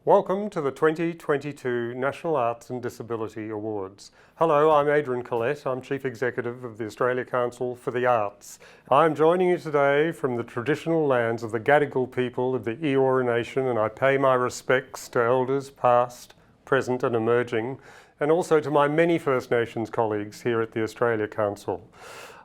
Welcome to the 2022 National Arts and Disability Awards. Hello, I'm Adrian Collette. I'm Chief Executive of the Australia Council for the Arts. I'm joining you today from the traditional lands of the Gadigal people of the Eora Nation, and I pay my respects to elders past, present and emerging, and also to my many First Nations colleagues here at the Australia Council.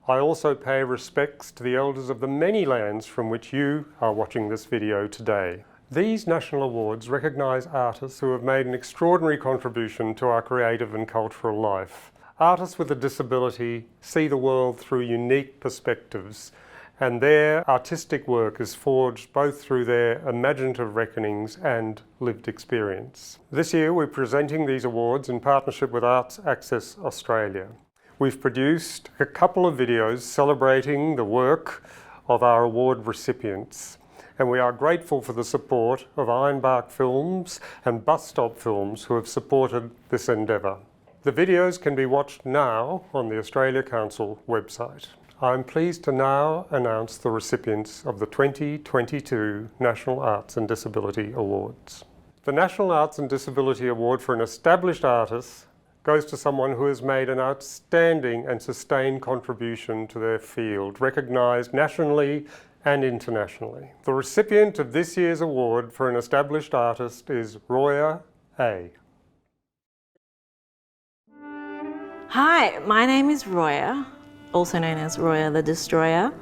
I also pay respects to the elders of the many lands from which you are watching this video today. These national awards recognise artists who have made an extraordinary contribution to our creative and cultural life. Artists with a disability see the world through unique perspectives, and their artistic work is forged both through their imaginative reckonings and lived experience. This year we're presenting these awards in partnership with Arts Access Australia. We've produced a couple of videos celebrating the work of our award recipients, and we are grateful for the support of Ironbark Films and Bus Stop Films who have supported this endeavour. The videos can be watched now on the Australia Council website. I'm pleased to now announce the recipients of the 2022 National Arts and Disability Awards. The National Arts and Disability Award for an established artist goes to someone who has made an outstanding and sustained contribution to their field, recognised nationally and internationally. The recipient of this year's award for an established artist is Roya A. Hi, my name is Roya, also known as Roya the Destroyer.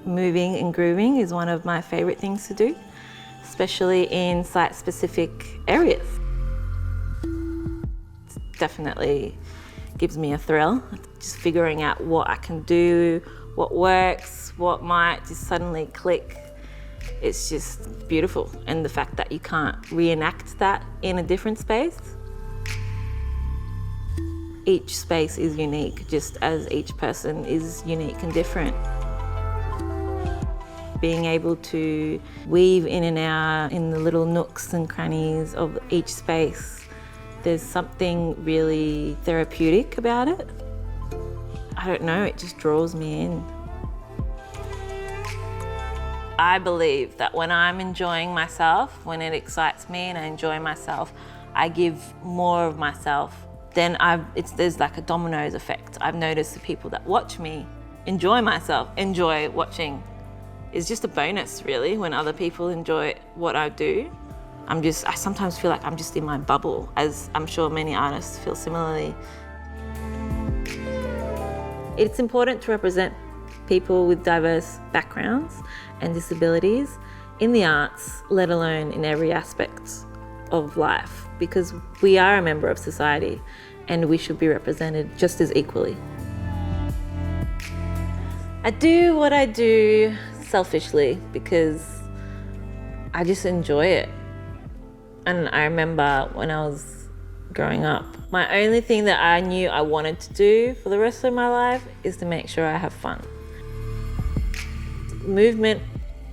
Moving and grooving is one of my favourite things to do, especially in site-specific areas. It definitely gives me a thrill, just figuring out what I can do, what works, what might just suddenly click. It's just beautiful. And the fact that you can't reenact that in a different space. Each space is unique, just as each person is unique and different. Being able to weave in and out in the little nooks and crannies of each space, there's something really therapeutic about it. I don't know, it just draws me in. I believe that when I'm enjoying myself, when it excites me and I enjoy myself, I give more of myself. Then there's like a dominoes effect. I've noticed the people that watch me enjoy myself, enjoy watching. It's just a bonus really when other people enjoy what I do. I sometimes feel like I'm just in my bubble, as I'm sure many artists feel similarly. It's important to represent people with diverse backgrounds and disabilities in the arts, let alone in every aspect of life, because we are a member of society and we should be represented just as equally. I do what I do selfishly because I just enjoy it. And I remember when I was growing up, my only thing that I knew I wanted to do for the rest of my life is to make sure I have fun. Movement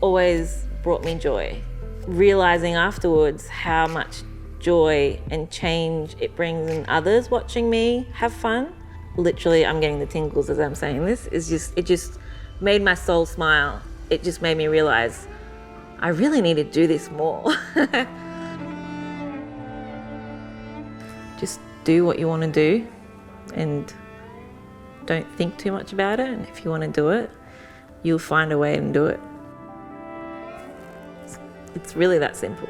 always brought me joy. Realising afterwards how much joy and change it brings in others watching me have fun. Literally, I'm getting the tingles as I'm saying this. It just made my soul smile. It just made me realise I really need to do this more. Just do what you want to do and don't think too much about it. And if you want to do it, you'll find a way and do it. It's really that simple.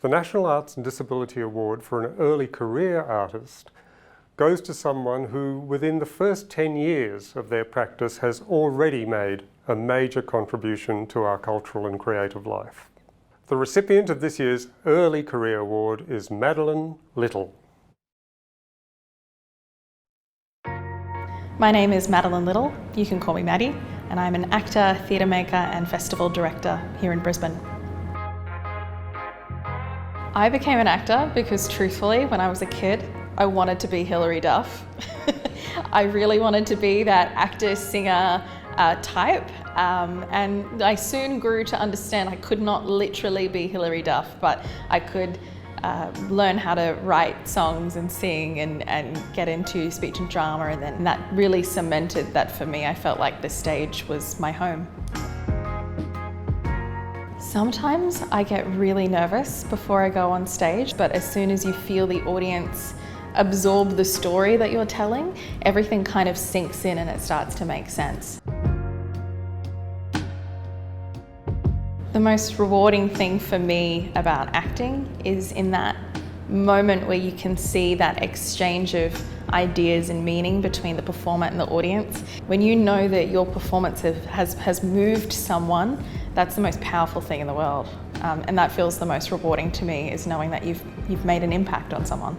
The National Arts and Disability Award for an early career artist goes to someone who, within the first 10 years of their practice, has already made a major contribution to our cultural and creative life. The recipient of this year's Early Career Award is Madeline Little. My name is Madeline Little, you can call me Maddie, and I'm an actor, theatre maker and festival director here in Brisbane. I became an actor because truthfully, when I was a kid, I wanted to be Hilary Duff. I really wanted to be that actor, singer, type, and I soon grew to understand I could not literally be Hilary Duff, but I could learn how to write songs and sing and get into speech and drama, and then that really cemented that for me. I felt like the stage was my home. Sometimes I get really nervous before I go on stage, but as soon as you feel the audience absorb the story that you're telling, everything kind of sinks in and it starts to make sense. The most rewarding thing for me about acting is in that moment where you can see that exchange of ideas and meaning between the performer and the audience. When you know that your performance has moved someone, that's the most powerful thing in the world. And that feels the most rewarding to me, is knowing that you've made an impact on someone.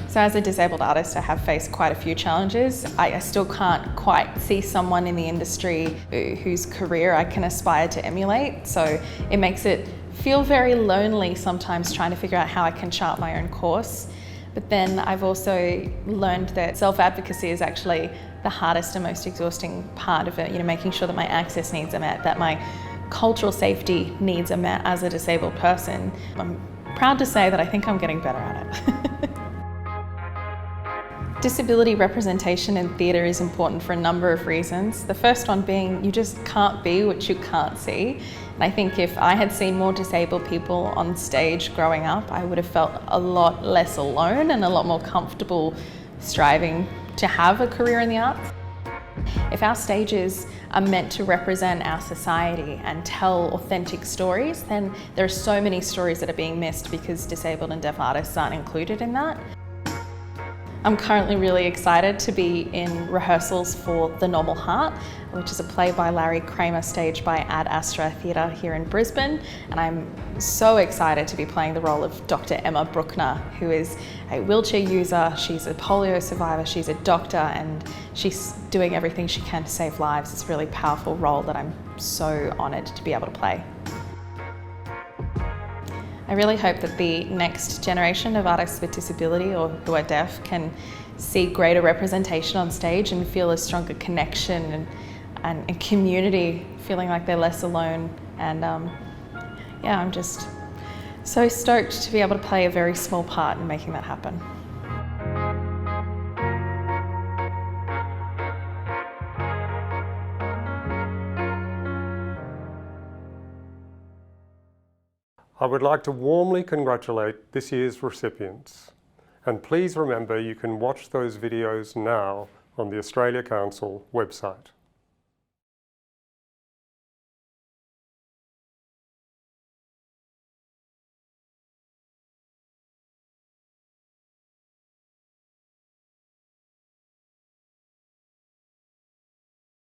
So as a disabled artist, I have faced quite a few challenges. I still can't quite see someone in the industry whose career I can aspire to emulate. So it makes it feel very lonely sometimes, trying to figure out how I can chart my own course. But then I've also learned that self-advocacy is actually the hardest and most exhausting part of it. Making sure that my access needs are met, that my cultural safety needs are met as a disabled person. I'm proud to say that I think I'm getting better at it. Disability representation in theatre is important for a number of reasons. The first one being you just can't be what you can't see. And I think if I had seen more disabled people on stage growing up, I would have felt a lot less alone and a lot more comfortable striving to have a career in the arts. If our stages are meant to represent our society and tell authentic stories, then there are so many stories that are being missed because disabled and deaf artists aren't included in that. I'm currently really excited to be in rehearsals for The Normal Heart, which is a play by Larry Kramer, staged by Ad Astra Theatre here in Brisbane. And I'm so excited to be playing the role of Dr. Emma Bruckner, who is a wheelchair user. She's a polio survivor, she's a doctor, and she's doing everything she can to save lives. It's a really powerful role that I'm so honoured to be able to play. I really hope that the next generation of artists with disability or who are deaf can see greater representation on stage and feel a stronger connection and community, feeling like they're less alone. And yeah, I'm just so stoked to be able to play a very small part in making that happen. I would like to warmly congratulate this year's recipients. And please remember, you can watch those videos now on the Australia Council website.